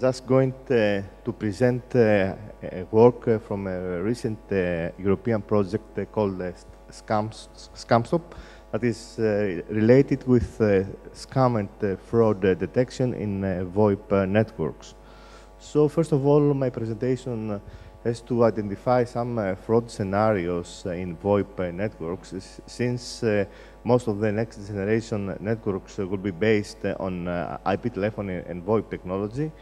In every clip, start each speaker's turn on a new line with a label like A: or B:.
A: just going to present work from a recent European project called ScamStop that is related with scam and fraud detection in VoIP networks. So first of all, my presentation has to identify some fraud scenarios in VoIP networks, since most of the next generation networks will be based on IP telephony and VoIP technology.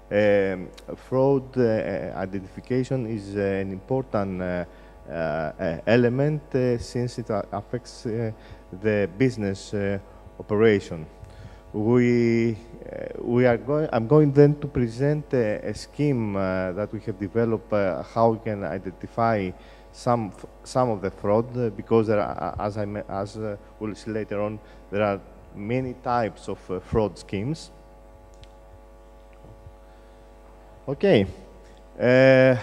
A: Fraud identification is an important element since it affects the business operation. I'm going then to present a scheme that we have developed how we can identify some of the fraud, because there are, as we'll see later on, there are many types of fraud schemes. Okay, real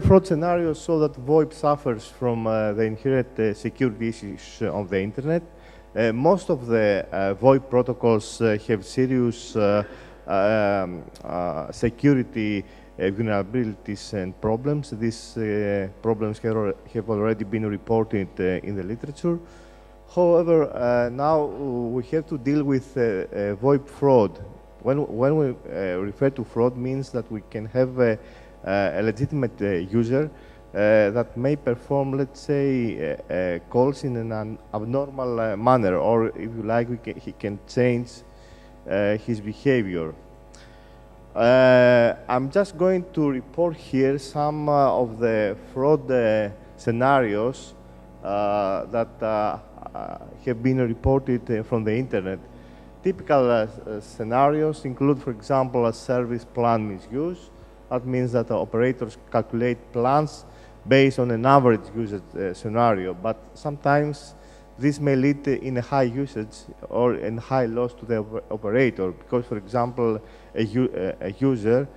A: fraud scenarios show that VoIP suffers from the inherent security issues of the internet. Most of the VoIP protocols have serious security vulnerabilities and problems. These problems have already been reported in the literature. However, now we have to deal with VoIP fraud. When we refer to fraud, means that we can have a legitimate user that may perform, let's say, calls in an abnormal manner, or if you like, he can change his behavior. I'm just going to report here some of the fraud scenarios that have been reported from the internet. Typical scenarios include, for example, a service plan misuse. That means that the operators calculate plans based on an average usage scenario, but sometimes this may lead in a high usage or in high loss to the operator, because, for example, a user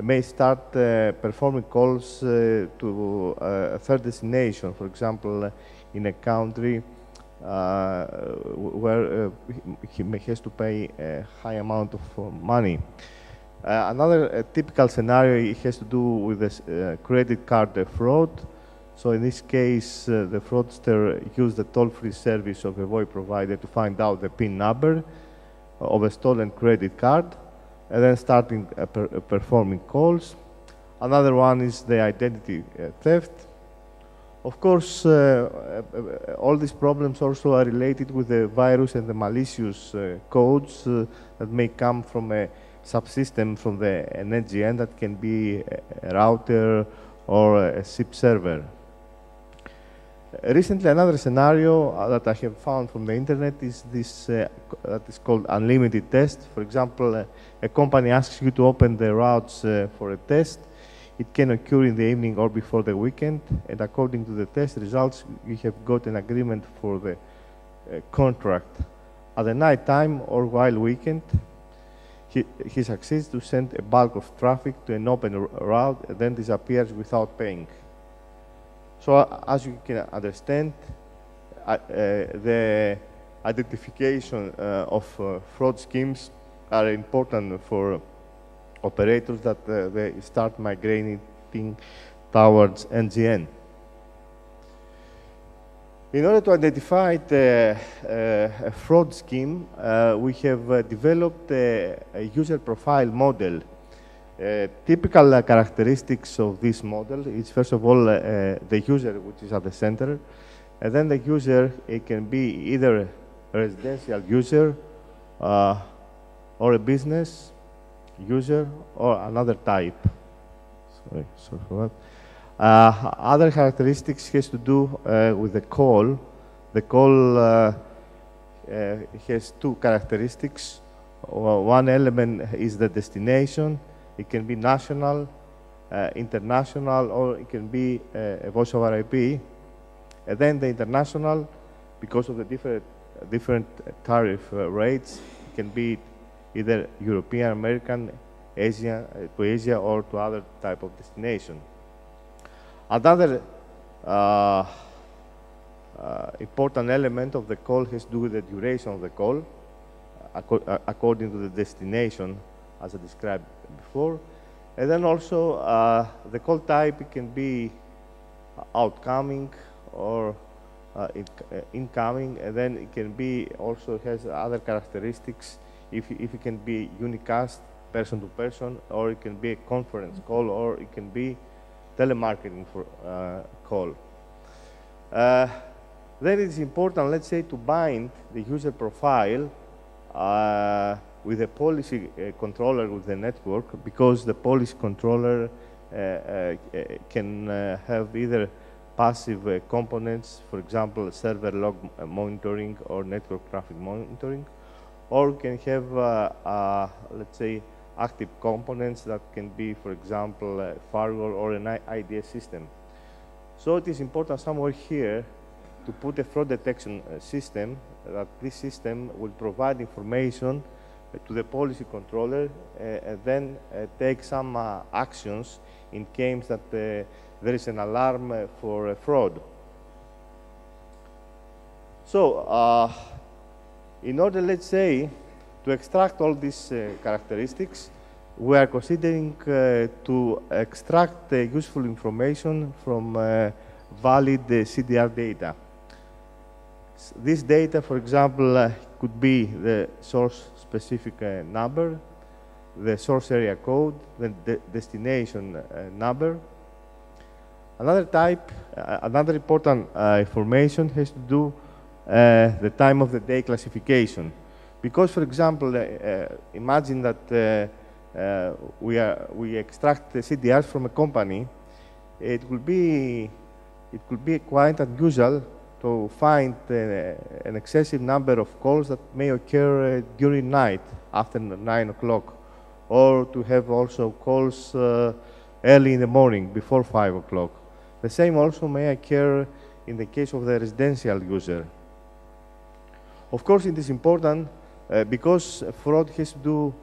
A: may start performing calls to a third destination, for example, in a country where he has to pay a high amount of money. Another typical scenario has to do with the credit card fraud. So in this case, the fraudster used the toll-free service of a VoIP provider to find out the PIN number of a stolen credit card, and then starting performing calls. Another one is the identity theft. Of course, all these problems also are related with the virus and the malicious codes that may come from a subsystem from the NGN that can be a router or a SIP server. Recently, another scenario that I have found from the internet is this that is called unlimited test. For example, a company asks you to open the routes for a test. It can occur in the evening or before the weekend, and according to the test results, you have got an agreement for the contract. At the night time or while weekend, he succeeds to send a bulk of traffic to an open route and then disappears without paying. So as you can understand, the identification of fraud schemes are important for operators that they start migrating towards NGN. In order to identify a fraud scheme, we have developed a user profile model. Typical characteristics of this model is, first of all, the user, which is at the center, and then the user, it can be either a residential user or a business user or another type. Sorry for that. Other characteristics has to do with the call. The call has two characteristics. One element is the destination. It can be national, international, or it can be a voice over IP. And then the international, because of the different tariff rates, it can be either European, American, Asia, to Asia, or to other type of destination. Another important element of the call has to do with the duration of the call. according to the destination, as I described before. And then also the call type can be outgoing or incoming, and then it can be also has other characteristics if it can be unicast, person to person, or it can be a conference call, or it can be telemarketing for call. Then it's important, let's say, to bind the user profile with a policy controller with the network, because the policy controller can have either passive components, for example, server log monitoring or network traffic monitoring, or can have, let's say, active components that can be, for example, a firewall or an IDS system. So it is important somewhere here to put a fraud detection system, that this system will provide information to the policy controller and then take some actions in case that there is an alarm for a fraud. So in order, let's say, to extract all these characteristics, we are considering to extract useful information from valid CDR data. This data, for example, could be the source-specific number, the source area code, the destination number. Another type, another important information has to do the time of the day classification. Because, for example, imagine that we extract the CDRs from a company, it could be quite unusual to find an excessive number of calls that may occur during night, after 9 o'clock, or to have also calls early in the morning, before 5 o'clock. The same also may occur in the case of the residential user. Of course, it is important because fraud has to do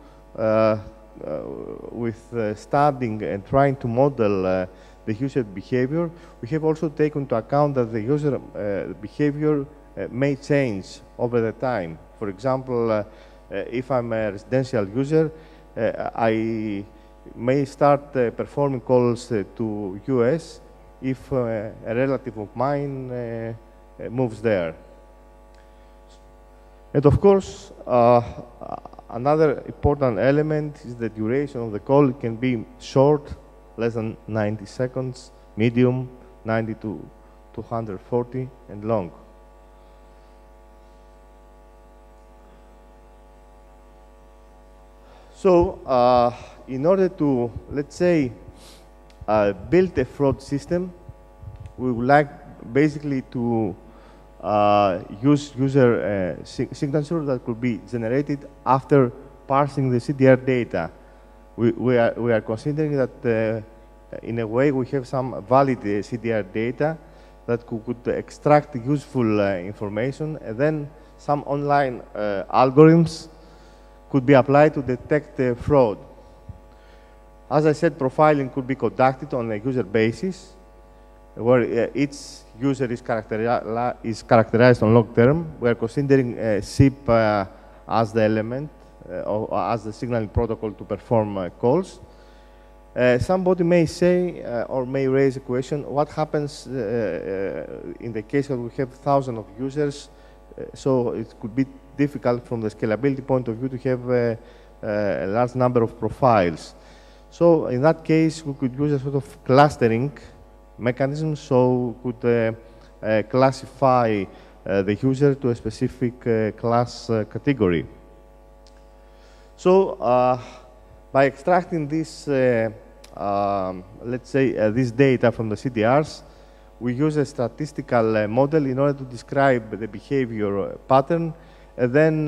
A: with studying and trying to model the user behavior. We have also taken into account that the user behavior may change over the time. For example, if I'm a residential user, I may start performing calls to US if a relative of mine moves there. And of course, another important element is the duration of the call. It can be short, less than 90 seconds, medium, 90 to 240, and long. So, in order to, let's say, build a fraud system, we would like basically to use user signature that could be generated after parsing the CDR data. We are considering that in a way we have some valid CDR data that could extract useful information, and then some online algorithms could be applied to detect fraud. As I said, profiling could be conducted on a user basis, where each user is characterized on long term. We are considering SIP as the element, or as the signaling protocol to perform calls. Somebody may say or may raise a question, what happens in the case that we have thousands of users, so it could be difficult from the scalability point of view to have a large number of profiles. So in that case, we could use a sort of clustering mechanism, so we could classify the user to a specific class category. So by extracting this, let's say, this data from the CDRs, we use a statistical model in order to describe the behavior pattern. And then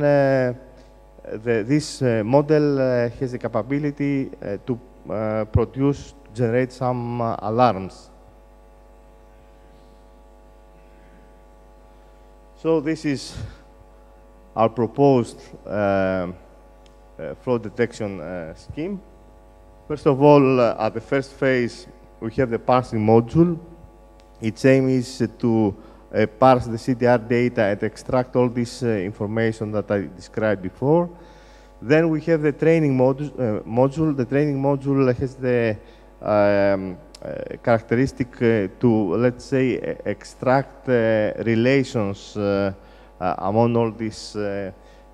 A: this model has the capability to generate some alarms. So this is our proposed fraud detection scheme. First of all, at the first phase, we have the parsing module. Its aim is to parse the CDR data and extract all this information that I described before. Then we have the training module. The training module has the characteristic to, let's say, extract relations among all these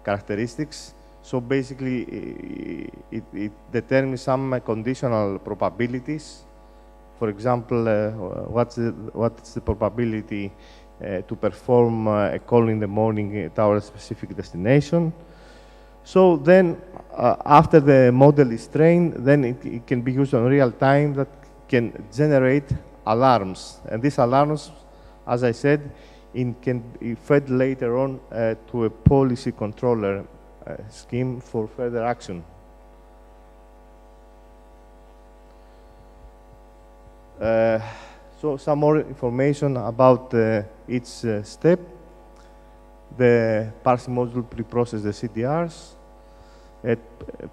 A: characteristics. So basically, it determines some conditional probabilities. For example, what's the probability to perform a call in the morning to our specific destination? So then, after the model is trained, then it can be used on real time that can generate alarms. And these alarms, as I said, can be fed later on to a policy controller scheme for further action. So some more information about each step. The parsing module pre-processes the CDRs,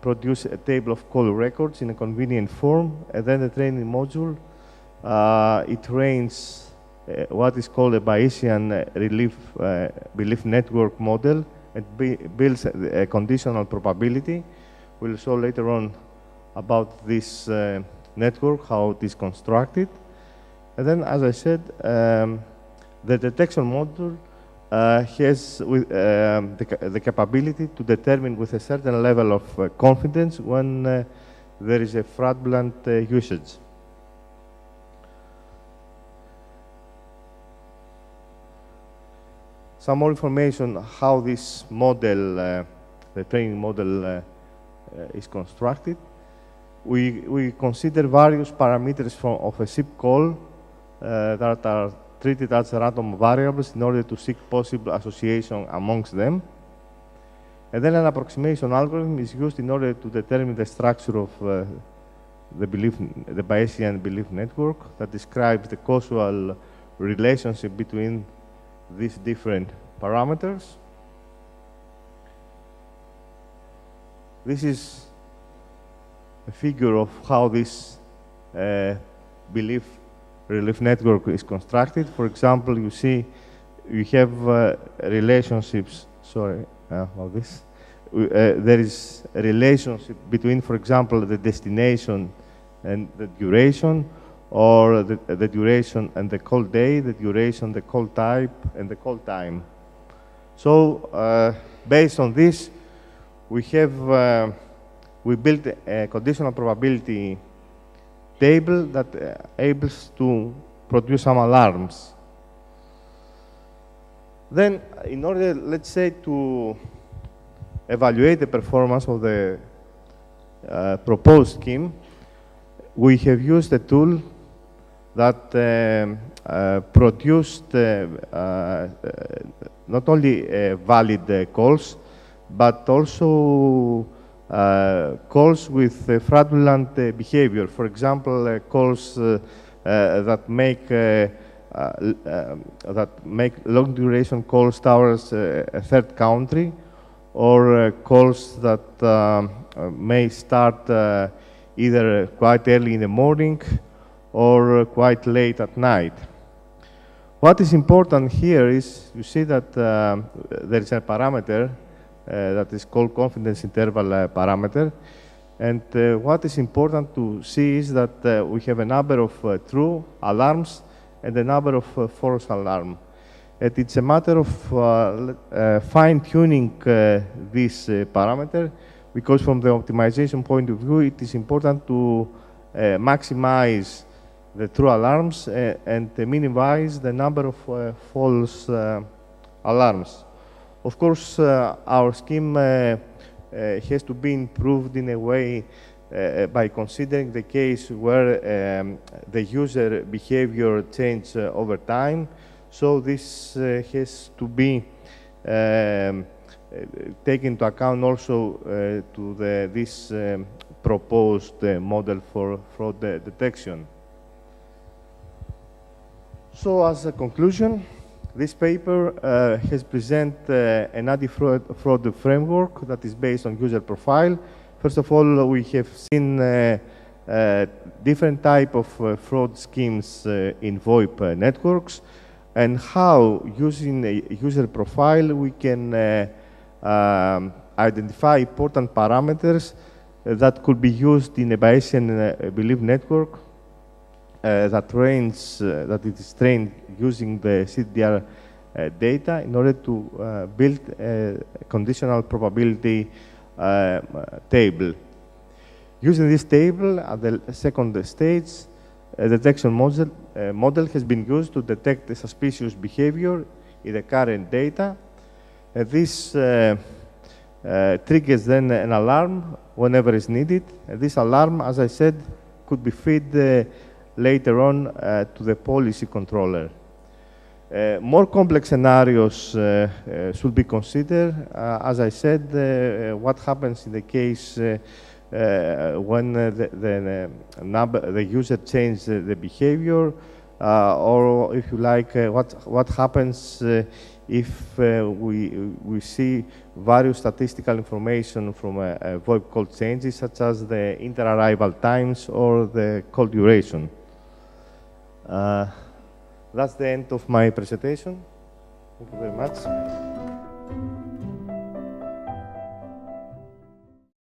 A: produce a table of call records in a convenient form, and then the training module, it trains what is called a Bayesian belief network model. It builds a conditional probability. We'll show later on about this network, how it is constructed. And then, as I said, the detection module has the capability to determine with a certain level of confidence when there is a fraudulent usage. Some more information how this model, the training model, is constructed. We consider various parameters of a SIP call that are treated as random variables in order to seek possible association amongst them. And then an approximation algorithm is used in order to determine the structure of the Bayesian belief network that describes the causal relationship between these different parameters. This is a figure of how this belief network is constructed. For example, you see you have relationships, sorry about this. There is a relationship between, for example, the destination and the duration, or the duration and the call day, the duration, the call type, and the call time. So based on this, we built a conditional probability table that enables to produce some alarms. Then, in order, let's say, to evaluate the performance of the proposed scheme, we have used a tool that produced not only valid calls, but also calls with fraudulent behavior. For example, calls that make long duration calls towards a third country, or calls that may start either quite early in the morning or quite late at night. What is important here is, you see that there is a parameter that is called confidence interval parameter. And what is important to see is that we have a number of true alarms and a number of false alarms. And it's a matter of fine-tuning this parameter, because from the optimization point of view, it is important to maximize the true alarms and minimize the number of false alarms. Of course, our scheme has to be improved in a way by considering the case where the user behavior changes over time. So this has to be taken into account also to this proposed model for fraud detection. So as a conclusion, this paper has presented an anti-fraud framework that is based on user profile. First of all, we have seen different type of fraud schemes in VoIP networks, and how, using a user profile, we can identify important parameters that could be used in a Bayesian belief network that it is trained using the CDR data in order to build a conditional probability table. Using this table at the second stage, a detection model has been used to detect the suspicious behavior in the current data. This triggers then an alarm whenever is needed. This alarm, as I said, could be fed later on to the policy controller. More complex scenarios should be considered. As I said, what happens in the case when the user changes the behavior, or if you like, what happens if we see various statistical information from a VoIP call changes, such as the inter-arrival times or the call duration. That's the end of my presentation. Thank you very much.